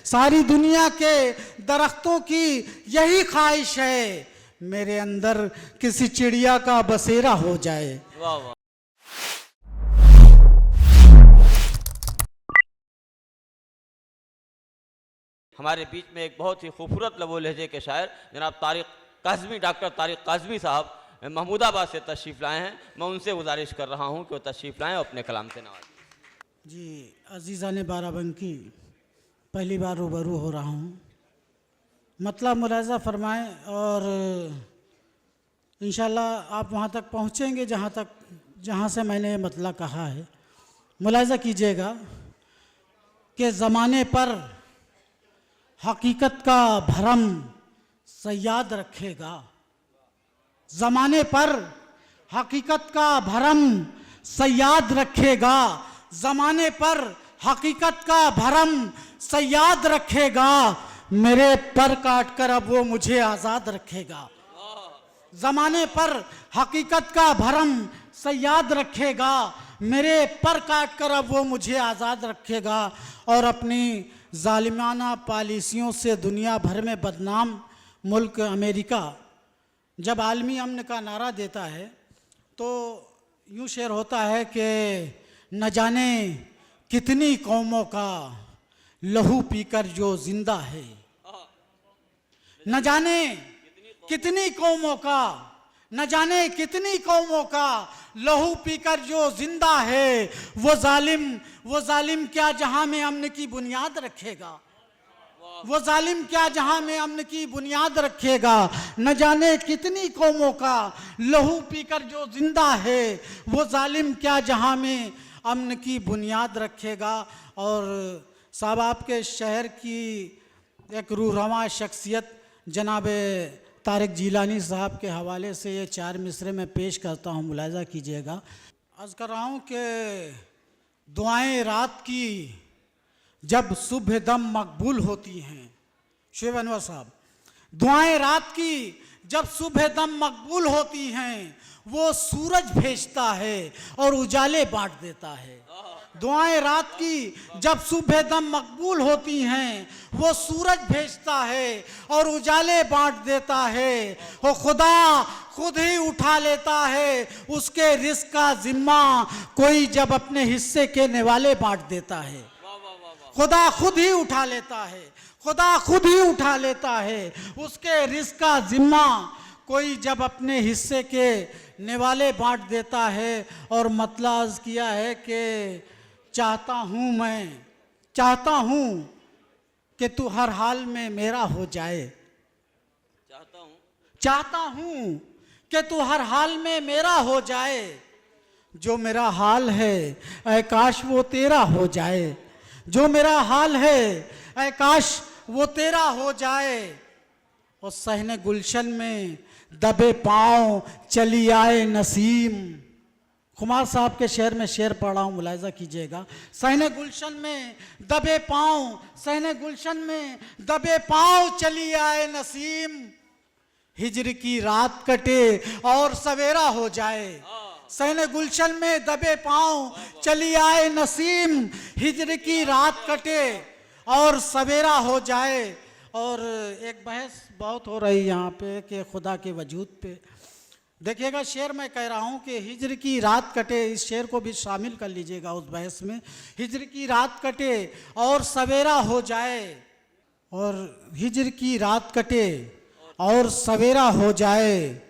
सारी दुनिया के दरख्तों की यही ख्वाहिश है, मेरे अंदर किसी चिड़िया का बसेरा हो जाए। वाह वाह। हमारे बीच में एक बहुत ही खूबसूरत लबो लहजे के शायर जनाब तारिक काज़मी, डॉक्टर तारिक काज़मी साहब महमूदाबाद से तशरीफ़ लाए हैं। मैं उनसे गुजारिश कर रहा हूं कि वो तशरीफ़ लाएं और अपने कलाम से नवाजें। जी अजीज़ान बाराबंकी, पहली बार रूबरू हो रहा हूँ, मतलब मुलाज़ा फरमाएं और इंशाल्लाह आप वहाँ तक पहुँचेंगे जहाँ से मैंने मतलब कहा है। मुलाज़ा कीजिएगा कि ज़माने पर हकीकत का भरम सयाद रखेगा, ज़माने पर हकीकत का भरम सयाद रखेगा, ज़माने पर हकीकत का भरम सयाद रखेगा, मेरे पर काट कर अब वो मुझे आज़ाद रखेगा। ज़माने पर हकीकत का भरम सयाद रखेगा, मेरे पर काट कर अब वो मुझे आज़ाद रखेगा और अपनी जालिमाना पॉलिसियों से दुनिया भर में बदनाम मुल्क अमेरिका जब आलमी अमन का नारा देता है तो यूँ शेर होता है कि न जाने कितनी कौमों का लहू पीकर जो जिंदा है, न जाने कितनी कौमों का, न जाने कितनी कौमों का लहू पीकर जो जिंदा है, वो जालिम क्या जहां में अमन की बुनियाद रखेगा, वो जालिम क्या जहां में अमन की बुनियाद रखेगा। न जाने कितनी कौमों का लहू पीकर जो जिंदा है, वो जालिम क्या जहां में अमन की बुनियाद रखेगा। और साहब आपके शहर की एक रूहरवा शख्सियत जनाब तारिक जिलानी साहब के हवाले से ये 4 मिसरे में पेश करता हूँ, मुलाज़ा कीजिएगा। अर्ज़ कर रहा हूँ कि दुआएं रात की जब सुबह दम मकबूल होती हैं, शुएब अनवर साहब, दुआएं रात की जब सुबह दम मकबूल होती हैं, वो सूरज भेजता है और उजाले बांट देता है। दुआएं रात की जब सुबह दम मकबूल होती हैं, वो सूरज भेजता है और उजाले बांट देता है। वो खुदा खुद ही उठा लेता है उसके रिस्क का जिम्मा, कोई जब अपने हिस्से के निवाले बांट देता है। खुदा खुद ही उठा लेता है, खुदा खुद ही उठा लेता है उसके रिस्क का जिम्मा, कोई जब अपने हिस्से के निवाले बांट देता है। और मतलब किया है कि चाहता हूँ कि तू हर हाल में मेरा हो जाए, चाहता हूँ कि तू हर हाल में मेरा हो जाए, जो मेरा हाल है ऐ काश वो तेरा हो जाए, जो मेरा हाल है ऐ काश वो तेरा हो जाए। और सहने गुलशन में दबे पाँव चली आए नसीम, खुमार साहब के शेर में शेर पढ़ा हूँ, मुलाहिजा कीजिएगा। सहने गुलशन में दबे पाँव, सहने गुलशन में दबे पाँव चली आए नसीम, हिजर की रात कटे और सवेरा हो जाए। सहने गुलशन में दबे पाँव चली आए नसीम, हिजर की रात कटे और सवेरा हो जाए। और एक बहस बहुत हो रही यहाँ पे कि खुदा के वजूद पे, देखिएगा शेर मैं कह रहा हूँ कि हिजर की रात कटे, इस शेर को भी शामिल कर लीजिएगा उस बहस में। हिजर की रात कटे और सवेरा हो जाए, और हिजर की रात कटे और सवेरा हो जाए,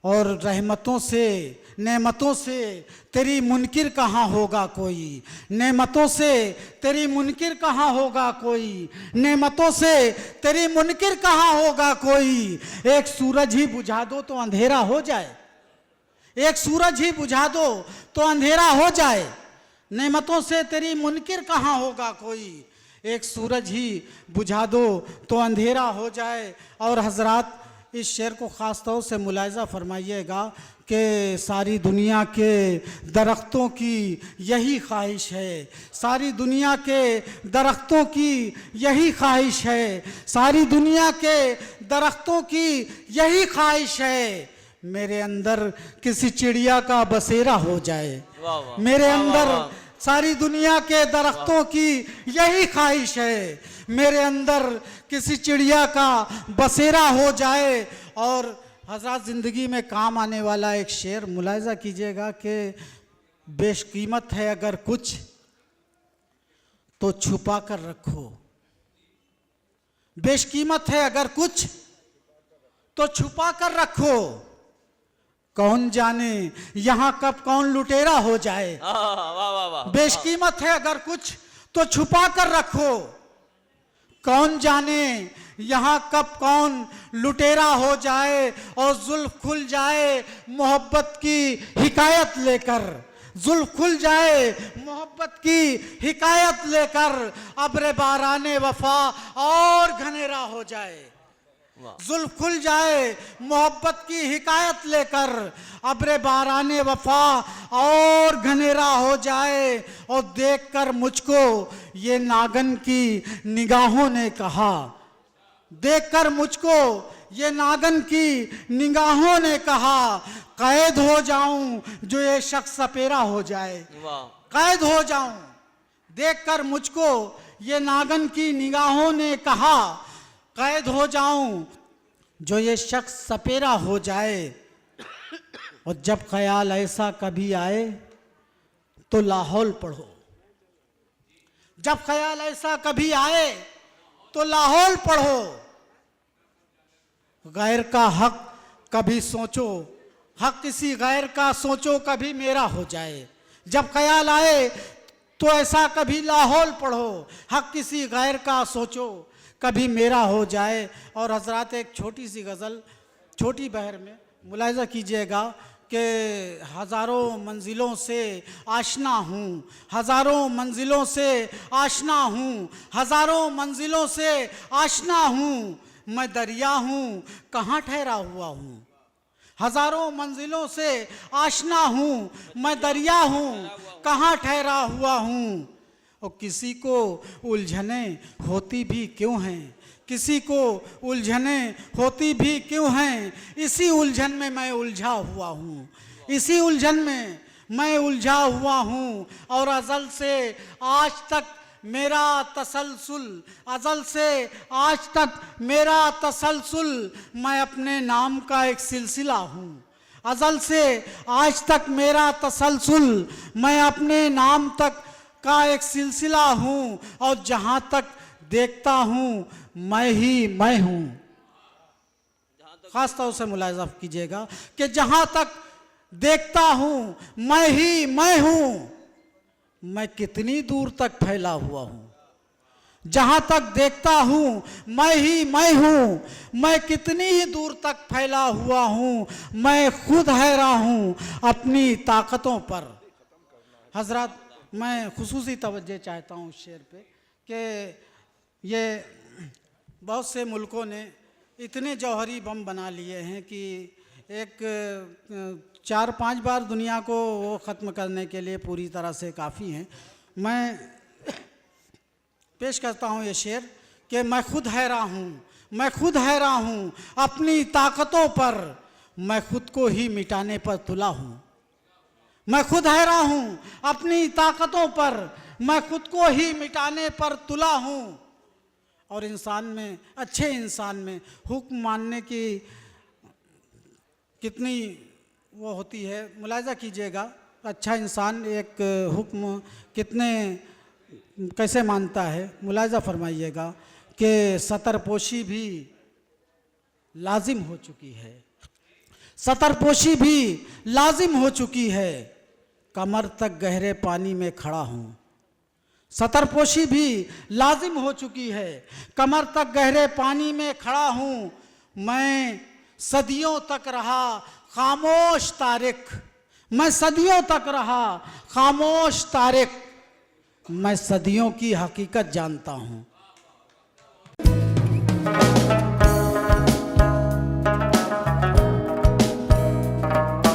और रहमतों से नेमतों से तेरी मुनकिर कहाँ होगा कोई, नेमतों से तेरी मुनकिर कहाँ होगा कोई, नेमतों से तेरी मुनकिर कहाँ होगा कोई। एक सूरज ही बुझा दो तो अंधेरा हो जाए, एक सूरज ही बुझा दो तो अंधेरा हो जाए, नेमतों से तेरी मुनकिर कहाँ होगा कोई, एक सूरज ही बुझा दो तो अंधेरा हो जाए। और हजरात इस शेर को ख़ास तौर से मुलाहिजा फरमाइएगा कि सारी दुनिया के दरख्तों की यही ख्वाहिश है, सारी दुनिया के दरख्तों की यही ख्वाहिश है, सारी दुनिया के दरख्तों की यही ख्वाहिश है, मेरे अंदर किसी चिड़िया का बसेरा हो जाए, मेरे अंदर सारी दुनिया के दरख्तों की यही ख्वाहिश है, मेरे अंदर किसी चिड़िया का बसेरा हो जाए। और हज़रत ज़िंदगी में काम आने वाला एक शेर मुलाहिज़ा कीजिएगा कि बेशकीमत है अगर कुछ तो छुपा कर रखो, बेशकीमत है अगर कुछ तो छुपा कर रखो, कौन जाने यहां कब कौन लुटेरा हो जाए। वाह वाह वाह। बेशकीमत है अगर कुछ तो छुपा कर रखो, कौन जाने यहां कब कौन लुटेरा हो जाए। और जुल्फ खुल जाए मोहब्बत की हिकायत लेकर, जुल्फ खुल जाए मोहब्बत की हिकायत लेकर, अब्र बाराने वफा और घनेरा हो जाए। जुल्फ खुल जाए मोहब्बत की हिकायत लेकर, अब्र बाराने वफा और घनेरा हो जाए। और देखकर मुझको ये नागन की निगाहों ने कहा, देखकर मुझको ये नागन की निगाहों ने कहा, कैद हो जाऊं जो ये शख्स सपेरा हो जाए। कैद हो जाऊं, देखकर मुझको ये नागन की निगाहों ने कहा, कैद हो जाऊं जो ये शख्स सपेरा हो जाए। और जब ख्याल ऐसा कभी आए तो लाहौल पढ़ो, जब ख्याल ऐसा कभी आए तो लाहौल पढ़ो। गैर का हक कभी सोचो, हक किसी गैर का सोचो कभी मेरा हो जाए। जब ख्याल आए तो ऐसा कभी लाहौल पढ़ो, हक किसी गैर का सोचो कभी मेरा हो जाए। और हजरात एक छोटी सी गज़ल छोटी बहर में मुलाहिज़ा कीजिएगा कि हज़ारों मंजिलों से आशना हूँ, हज़ारों मंजिलों से आशना हूँ, हज़ारों मंजिलों से आशना हूँ, मैं दरिया हूँ कहाँ ठहरा हुआ हूँ। हज़ारों मंजिलों से आशना हूँ, मैं दरिया हूँ कहाँ ठहरा हुआ हूँ। और किसी को उलझने होती भी क्यों हैं, किसी को उलझने होती भी क्यों हैं, इसी उलझन में मैं उलझा हुआ हूँ, इसी उलझन में मैं उलझा हुआ हूँ। और अज़ल से आज तक मेरा तसलसल, अज़ल से आज तक मेरा तसलसल, मैं अपने नाम का एक सिलसिला हूँ। अज़ल से आज तक मेरा तसलसल, मैं अपने नाम तक का एक सिलसिला हूँ। और जहाँ तक देखता हूँ मैं ही मैं हूँ। खास तौर से मुलाहिज़ा कीजिएगा कि जहाँ तक देखता हूँ मैं ही मैं हूँ, मैं कितनी दूर तक फैला हुआ हूँ। जहाँ तक देखता हूँ मैं ही मैं हूँ, मैं कितनी ही दूर तक फैला हुआ हूँ, मैं खुद हैरान हूँ अपनी ताकतों पर। हजरत मैं खुसूसी तवज्जो चाहता हूँ शेर पे कि ये बहुत से मुल्कों ने इतने जौहरी बम बना लिए हैं कि एक 4-5 बार दुनिया को वो ख़त्म करने के लिए पूरी तरह से काफ़ी हैं। मैं पेश करता हूँ ये शेर कि मैं खुद हैरान हूँ, मैं खुद हैरान हूँ अपनी ताकतों पर, मैं खुद को ही मिटाने पर तुला हूँ। मैं खुद हैरान हूँ अपनी ताकतों पर, मैं खुद को ही मिटाने पर तुला हूँ। और इंसान में, अच्छे इंसान में हुक्म मानने की कितनी वो होती है, मुलाहिज़ा कीजिएगा। अच्छा इंसान एक हुक्म कितने कैसे मानता है, मुलाहिज़ा फरमाइएगा कि सतरपोशी भी लाजिम हो चुकी है, सतरपोशी भी लाजिम हो चुकी है, कमर तक गहरे पानी में खड़ा हूँ। सतरपोशी भी लाजिम हो चुकी है, कमर तक गहरे पानी में खड़ा हूँ। मैं सदियों तक रहा खामोश तारिक, मैं सदियों तक रहा खामोश तारिक, मैं सदियों की हकीकत जानता हूँ।